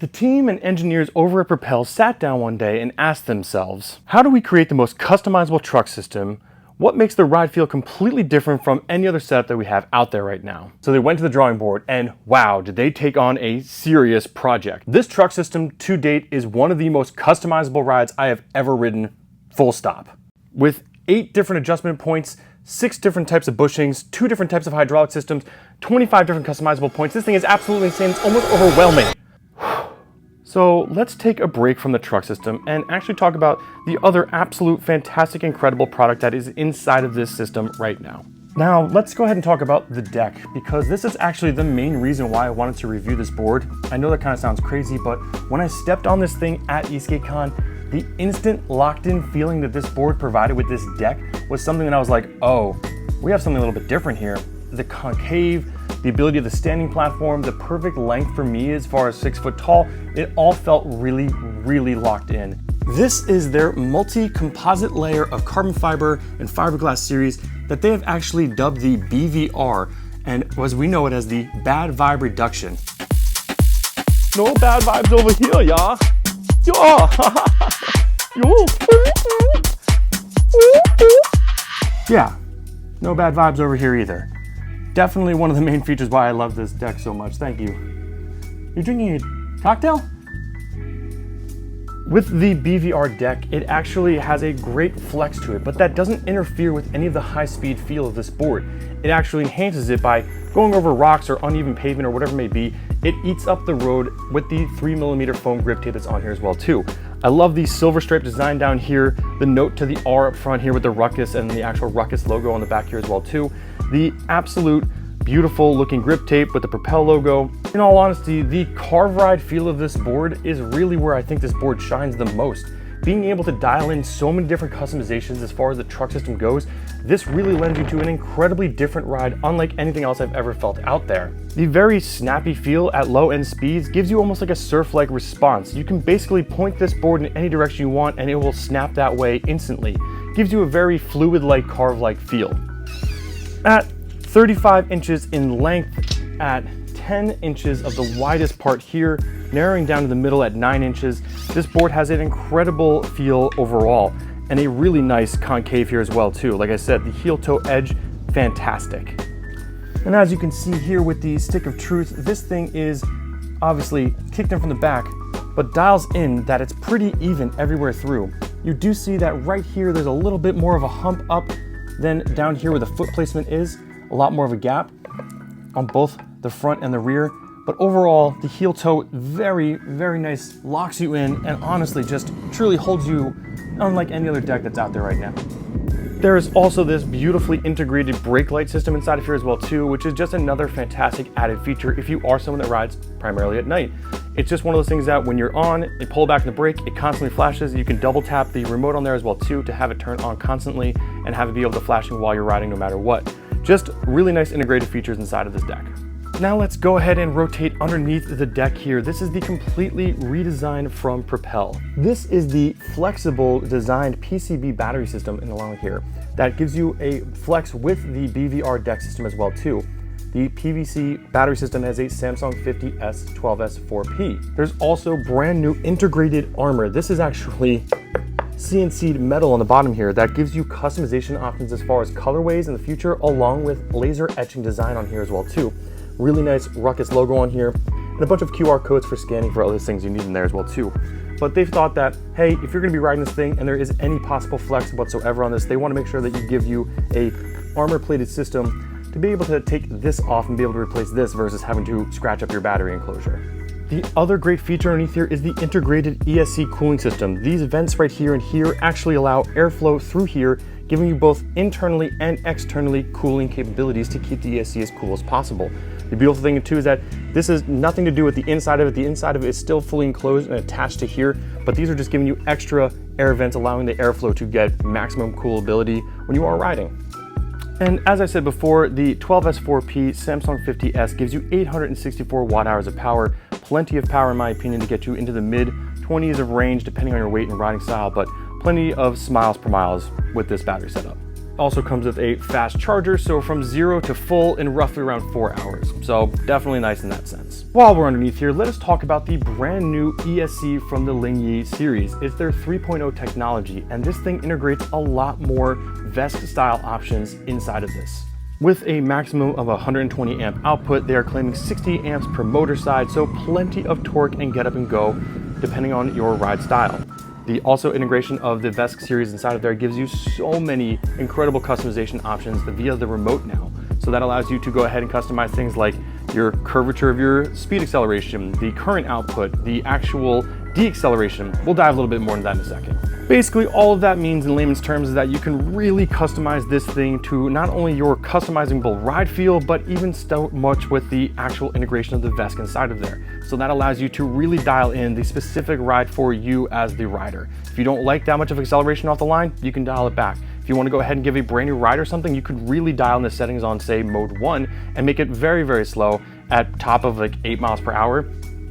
The team and engineers over at Propel sat down one day and asked themselves, how do we create the most customizable truck system? What makes the ride feel completely different from any other setup that we have out there right now? So they went to the drawing board and wow, did they take on a serious project. This truck system to date is one of the most customizable rides I have ever ridden, full stop. With 8 different adjustment points, 6 different types of bushings, 2 different types of hydraulic systems, 25 different customizable points. This thing is absolutely insane. It's almost overwhelming. So let's take a break from the truck system and actually talk about the other absolute fantastic, incredible product that is inside of this system right now. Now, let's go ahead and talk about the deck, because this is actually the main reason why I wanted to review this board. I know that kind of sounds crazy, but when I stepped on this thing at EskateCon, the instant locked-in feeling that this board provided with this deck was something that I was like, oh, we have something a little bit different here. The concave, the ability of the standing platform, the perfect length for me as far as 6 foot tall, it all felt really, really locked in. This is their multi-composite layer of carbon fiber and fiberglass series that they have actually dubbed the BVR, and as we know it as the bad vibe reduction. No bad vibes over here, y'all. Yeah, no bad vibes over here either. Definitely one of the main features why I love this deck so much. Thank you. You're drinking a cocktail? With the BVR deck, it actually has a great flex to it, but that doesn't interfere with any of the high-speed feel of this board. It actually enhances it by going over rocks or uneven pavement or whatever it may be. It eats up the road with the 3mm foam grip tape that's on here as well too. I love the silver stripe design down here, the note to the R up front here with the Ruckus and the actual Ruckus logo on the back here as well too. The absolute beautiful looking grip tape with the Propel logo. In all honesty, the carve ride feel of this board is really where I think this board shines the most. Being able to dial in so many different customizations as far as the truck system goes, this really lends you to an incredibly different ride unlike anything else I've ever felt out there. The very snappy feel at low end speeds gives you almost like a surf-like response. You can basically point this board in any direction you want and it will snap that way instantly. Gives you a very fluid-like, carve-like feel. At 35 inches in length, at 10 inches of the widest part here, narrowing down to the middle at 9 inches, this board has an incredible feel overall and a really nice concave here as well too. Like I said, the heel toe edge, fantastic. And as you can see here with the stick of truth, this thing is obviously kicked in from the back, but dials in that it's pretty even everywhere through. You do see that right here, there's a little bit more of a hump up than down here where the foot placement is, a lot more of a gap on both the front and the rear. But overall, the heel toe, very, very nice, locks you in, and honestly just truly holds you unlike any other deck that's out there right now. There is also this beautifully integrated brake light system inside of here as well too, which is just another fantastic added feature if you are someone that rides primarily at night. It's just one of those things that when you're on, you pull back the brake, it constantly flashes. You can double tap the remote on there as well too to have it turn on constantly and have it be able to flashing while you're riding no matter what. Just really nice integrated features inside of this deck. Now let's go ahead and rotate underneath the deck here. This is the completely redesigned from Propel. This is the flexible designed PCB battery system in along here that gives you a flex with the BVR deck system as well too. The PVC battery system has a Samsung 50S 12S 4P. There's also brand new integrated armor. This is actually CNC'd metal on the bottom here that gives you customization options as far as colorways in the future, along with laser etching design on here as well too. Really nice Ruckus logo on here and a bunch of QR codes for scanning for other things you need in there as well too. But they've thought that, hey, if you're gonna be riding this thing and there is any possible flex whatsoever on this, they wanna make sure that you give you a armor plated system to be able to take this off and be able to replace this versus having to scratch up your battery enclosure. The other great feature underneath here is the integrated ESC cooling system. These vents right here and here actually allow airflow through here, giving you both internally and externally cooling capabilities to keep the ESC as cool as possible. The beautiful thing too is that this has nothing to do with the inside of it. The inside of it is still fully enclosed and attached to here, but these are just giving you extra air vents, allowing the airflow to get maximum coolability when you are riding. And as I said before, the 12S4P Samsung 50S gives you 864 watt hours of power, plenty of power in my opinion to get you into the mid 20s of range depending on your weight and riding style, but plenty of miles per mile with this battery setup. Also comes with a fast charger, so from 0 to full in roughly around 4 hours. So definitely nice in that sense. While we're underneath here, let us talk about the brand new ESC from the Lingyi series. It's their 3.0 technology, and this thing integrates a lot more vest style options inside of this. With a maximum of 120 amp output, they are claiming 60 amps per motor side, so plenty of torque and get up and go depending on your ride style. The also integration of the VESC series inside of there gives you so many incredible customization options via the remote now. So that allows you to go ahead and customize things like your curvature of your speed acceleration, the current output, the actual deceleration. We'll dive a little bit more into that in a second. Basically, all of that means in layman's terms is that you can really customize this thing to not only your customizable ride feel, but even so much with the actual integration of the VESC inside of there. So that allows you to really dial in the specific ride for you as the rider. If you don't like that much of acceleration off the line, you can dial it back. If you want to go ahead and give a brand new ride or something, you could really dial in the settings on, say, mode 1 and make it very, very slow at top of like 8 miles per hour.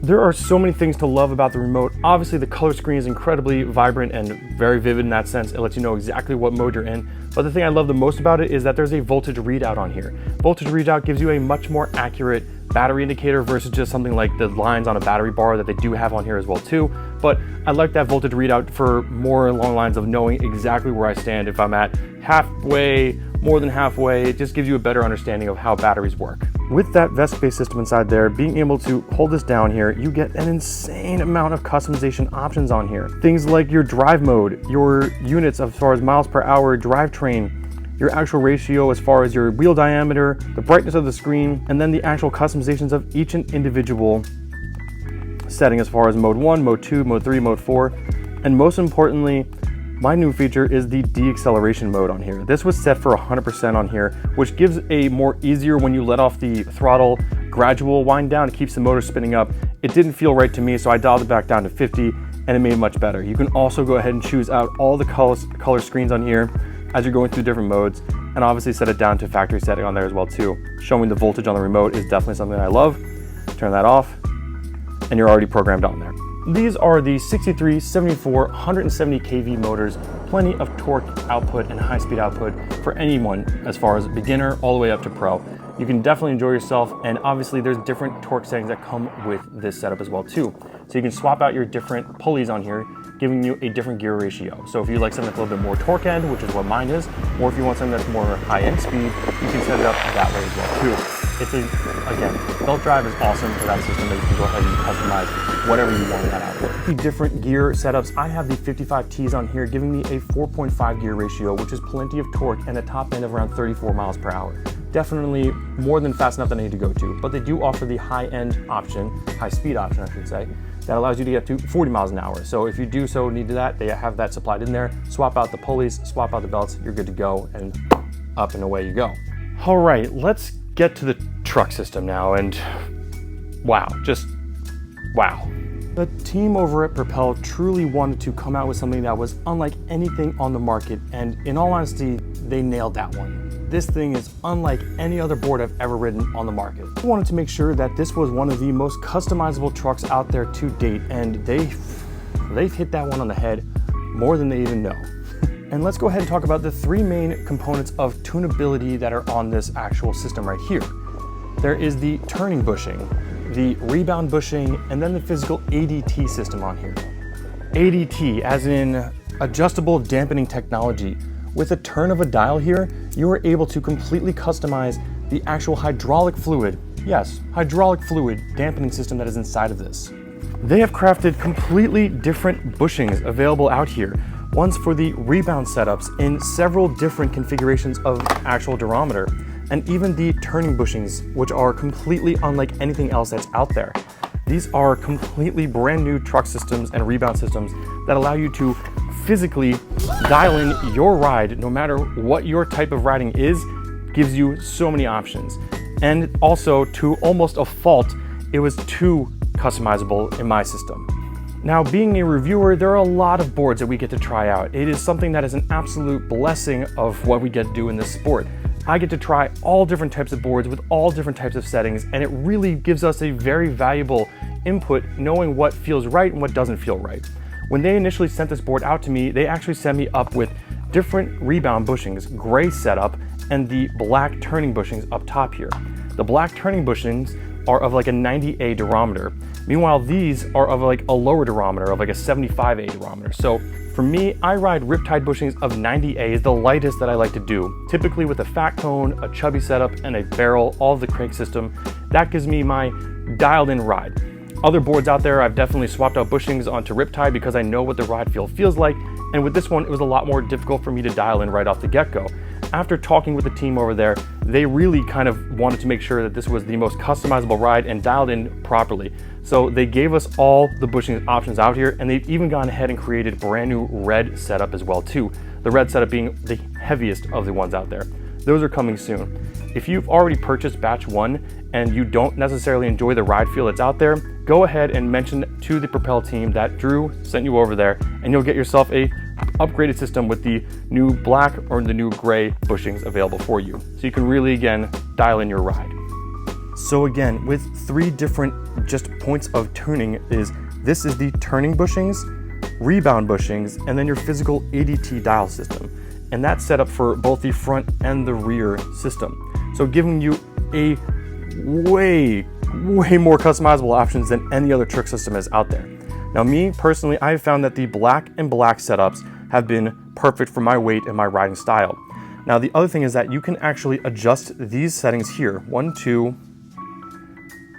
There are so many things to love about the remote. Obviously, the color screen is incredibly vibrant and very vivid in that sense. It lets you know exactly what mode you're in. But the thing I love the most about it is that there's a voltage readout on here. Voltage readout gives you a much more accurate battery indicator versus just something like the lines on a battery bar that they do have on here as well too. But I like that voltage readout for more along the lines of knowing exactly where I stand. If I'm at halfway, more than halfway, it just gives you a better understanding of how batteries work. With that VESC-based system inside there, being able to hold this down here, you get an insane amount of customization options on here. Things like your drive mode, your units as far as miles per hour drivetrain, your actual ratio as far as your wheel diameter, the brightness of the screen, and then the actual customizations of each and individual setting as far as mode 1, mode 2, mode 3, mode 4, and most importantly, my new feature is the deceleration mode on here. This was set for 100% on here, which gives a more easier when you let off the throttle gradual wind down. It keeps the motor spinning up. It didn't feel right to me, so I dialed it back down to 50 and it made it much better. You can also go ahead and choose out all the color screens on here as you're going through different modes, and obviously set it down to factory setting on there as well too. Showing the voltage on the remote is definitely something I love. Turn that off and you're already programmed on there. These are the 63, 74, 170 kV motors, plenty of torque output and high speed output for anyone as far as beginner all the way up to pro. You can definitely enjoy yourself, and obviously there's different torque settings that come with this setup as well too. So you can swap out your different pulleys on here, giving you a different gear ratio. So if you like something that's a little bit more torque end, which is what mine is, or if you want something that's more high end speed, you can set it up that way as well too. It's again, belt drive is awesome for that system that you can go ahead and customize whatever you want in that output. The different gear setups, I have the 55Ts on here, giving me a 4.5 gear ratio, which is plenty of torque and a top end of around 34 miles per hour. Definitely more than fast enough that I need to go to, but they do offer the high end option, high speed option I should say, that allows you to get to 40 miles an hour. So if you do so need that, they have that supplied in there. Swap out the pulleys, swap out the belts, you're good to go, and up and away you go. All right, let's get to the truck system now, and wow, just wow. The team over at Propel truly wanted to come out with something that was unlike anything on the market, and in all honesty, they nailed that one. This thing is unlike any other board I've ever ridden on the market. I wanted to make sure that this was one of the most customizable trucks out there to date, and they've hit that one on the head more than they even know. And let's go ahead and talk about the three main components of tunability that are on this actual system right here. There is the turning bushing, the rebound bushing, and then the physical ADT system on here. ADT, as in adjustable dampening technology. With a turn of a dial here, you are able to completely customize the actual hydraulic fluid, yes, hydraulic fluid dampening system that is inside of this. They have crafted completely different bushings available out here. One's for the rebound setups in several different configurations of actual durometer, and even the turning bushings, which are completely unlike anything else that's out there. These are completely brand new truck systems and rebound systems that allow you to physically dial in your ride, no matter what your type of riding is, gives you so many options. And also, to almost a fault, it was too customizable in my system. Now, being a reviewer, there are a lot of boards that we get to try out. It is something that is an absolute blessing of what we get to do in this sport. I get to try all different types of boards with all different types of settings, and it really gives us a very valuable input knowing what feels right and what doesn't feel right. When they initially sent this board out to me, they actually sent me up with different rebound bushings, gray setup, and the black turning bushings up top here. The black turning bushings are of like a 90A durometer. Meanwhile, these are of like a lower durometer, of like a 75A durometer. So for me, I ride Riptide bushings of 90A is the lightest that I like to do. Typically with a fat cone, a chubby setup, and a barrel, all of the crank system. That gives me my dialed in ride. Other boards out there, I've definitely swapped out bushings onto Riptide because I know what the ride feel feels like. And with this one, it was a lot more difficult for me to dial in right off the get-go. After talking with the team over there, they really kind of wanted to make sure that this was the most customizable ride and dialed in properly. So they gave us all the bushing options out here, and they've even gone ahead and created brand new red setup as well too. The red setup being the heaviest of the ones out there. Those are coming soon. If you've already purchased batch 1 and you don't necessarily enjoy the ride feel that's out there, go ahead and mention to the Propel team that Drew sent you over there, and you'll get yourself a upgraded system with the new black or the new gray bushings available for you. So you can really, again, dial in your ride. So again, with 3 different just points of tuning this is the turning bushings, rebound bushings, and then your physical ADT dial system. And that's set up for both the front and the rear system. So giving you a way more customizable options than any other trick system is out there. Now me personally, I have found that the black and black setups have been perfect for my weight and my riding style. Now the other thing is that you can actually adjust these settings here, 1, 2,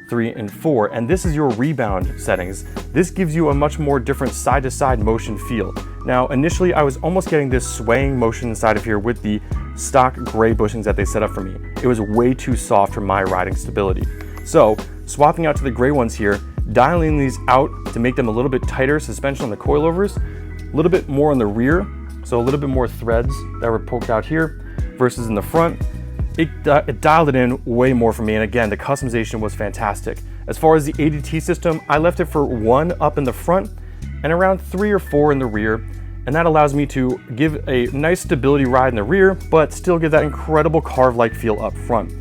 3, and 4, and this is your rebound settings. This gives you a much more different side-to-side motion feel. Now initially I was almost getting this swaying motion inside of here with the stock gray bushings that they set up for me. It was way too soft for my riding stability. So swapping out to the gray ones here, dialing these out to make them a little bit tighter suspension on the coilovers, a little bit more on the rear, so a little bit more threads that were poked out here versus in the front. It dialed it in way more for me, and again, the customization was fantastic. As far as the ADT system, I left it for 1 up in the front and around 3 or 4 in the rear, and that allows me to give a nice stability ride in the rear, but still give that incredible carve-like feel up front.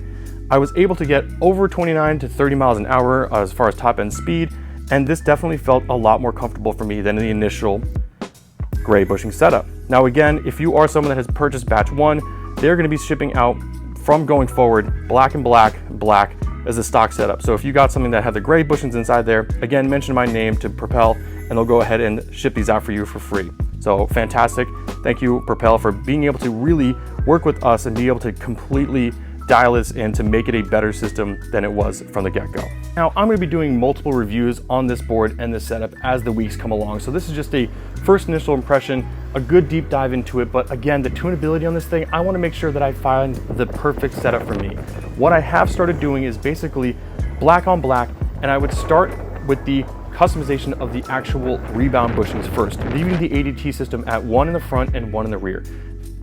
I was able to get over 29 to 30 miles an hour as far as top end speed, and this definitely felt a lot more comfortable for me than the initial gray bushing setup. Now again, if you are someone that has purchased batch 1, they're going to be shipping out from going forward black and black as a stock setup. So if you got something that had the gray bushings inside there, again, mention my name to Propel and they'll go ahead and ship these out for you for free. So fantastic. Thank you, Propel, for being able to really work with us and be able to completely dial this in to make it a better system than it was from the get-go. Now I'm going to be doing multiple reviews on this board and this setup as the weeks come along. So this is just a first initial impression, a good deep dive into it. But again, the tunability on this thing, I want to make sure that I find the perfect setup for me. What I have started doing is basically black on black, and I would start with the customization of the actual rebound bushings first, leaving the ADT system at 1 in the front and 1 in the rear.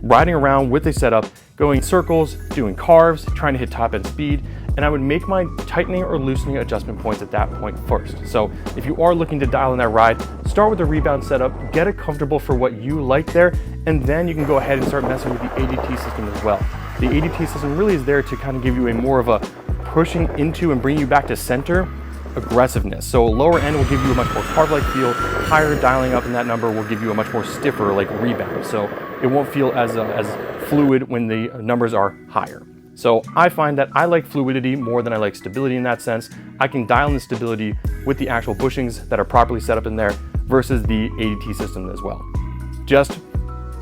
Riding around with a setup, going circles, doing carves, trying to hit top end speed, and I would make my tightening or loosening adjustment points at that point first. So if you are looking to dial in that ride, start with the rebound setup, get it comfortable for what you like there, and then you can go ahead and start messing with the ADT system as well. The ADT system really is there to kind of give you a more of a pushing into and bring you back to center aggressiveness. So lower end will give you a much more carve-like feel, higher dialing up in that number will give you a much more stiffer like rebound. So it won't feel as fluid when the numbers are higher. So I find that I like fluidity more than I like stability in that sense. I can dial in the stability with the actual bushings that are properly set up in there versus the ADT system as well. Just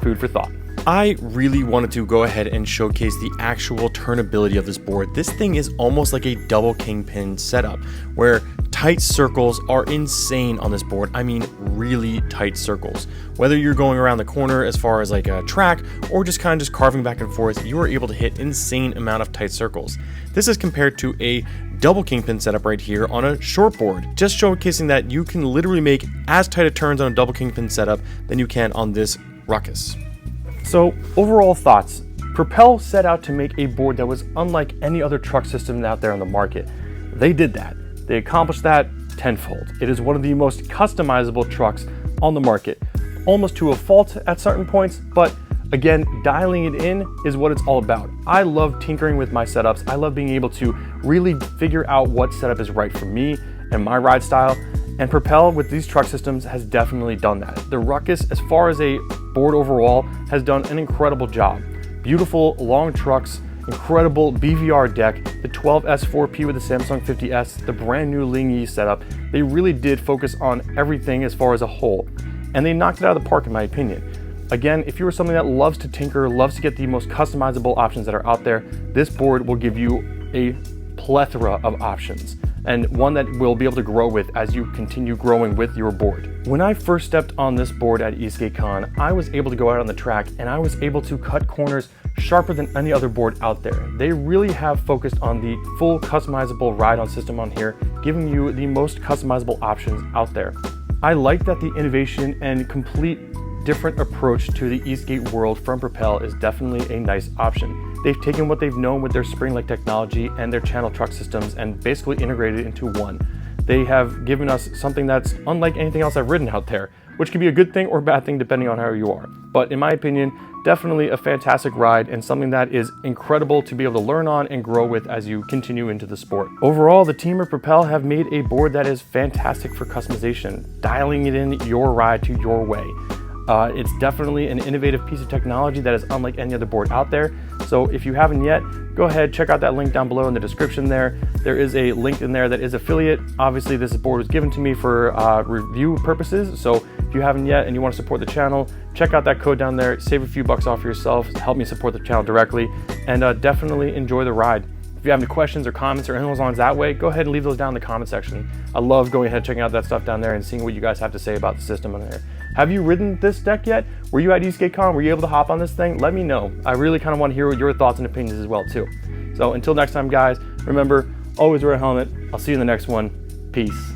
food for thought. I really wanted to go ahead and showcase the actual turnability of this board. This thing is almost like a double kingpin setup where tight circles are insane on this board. I mean, really tight circles. Whether you're going around the corner as far as like a track or just kind of just carving back and forth, you are able to hit insane amount of tight circles. This is compared to a double kingpin setup right here on a short board, just showcasing that you can literally make as tight of turns on a double kingpin setup than you can on this Ruckus. So overall thoughts, Propel set out to make a board that was unlike any other truck system out there on the market. They did that. They accomplished that tenfold. It is one of the most customizable trucks on the market, almost to a fault at certain points, but again, dialing it in is what it's all about. I love tinkering with my setups. I love being able to really figure out what setup is right for me and my ride style. And Propel with these truck systems has definitely done that. The Ruckus, as far as a board overall, has done an incredible job. Beautiful long trucks, incredible BVR deck, the 12S4P with the Samsung 50S, the brand new Ling-Yi setup. They really did focus on everything as far as a whole, and they knocked it out of the park in my opinion. Again, if you are something that loves to tinker, loves to get the most customizable options that are out there, this board will give you a plethora of options, and one that will be able to grow with as you continue growing with your board. When I first stepped on this board at EskateCon, I was able to go out on the track and I was able to cut corners sharper than any other board out there. They really have focused on the full customizable ride-on system on here, giving you the most customizable options out there. I like that the innovation and complete different approach to the e-skate world from Propel is definitely a nice option. They've taken what they've known with their spring-like technology and their channel truck systems and basically integrated it into one. They have given us something that's unlike anything else I've ridden out there, which can be a good thing or a bad thing depending on how you are. But in my opinion, definitely a fantastic ride and something that is incredible to be able to learn on and grow with as you continue into the sport. Overall, the team at Propel have made a board that is fantastic for customization, dialing it in your ride to your way. It's definitely an innovative piece of technology that is unlike any other board out there. So if you haven't yet, go ahead, check out that link down below in the description there. There is a link in there that is affiliate. Obviously, this board was given to me for review purposes. So if you haven't yet and you want to support the channel, check out that code down there, save a few bucks off for yourself, help me support the channel directly, and definitely enjoy the ride. If you have any questions or comments or anything along that way, go ahead and leave those down in the comment section. I love going ahead, checking out that stuff down there and seeing what you guys have to say about the system on there. Have you ridden this deck yet? Were you at EskateCon? Were you able to hop on this thing? Let me know. I really kind of want to hear your thoughts and opinions as well too. So until next time, guys, remember, always wear a helmet. I'll see you in the next one. Peace.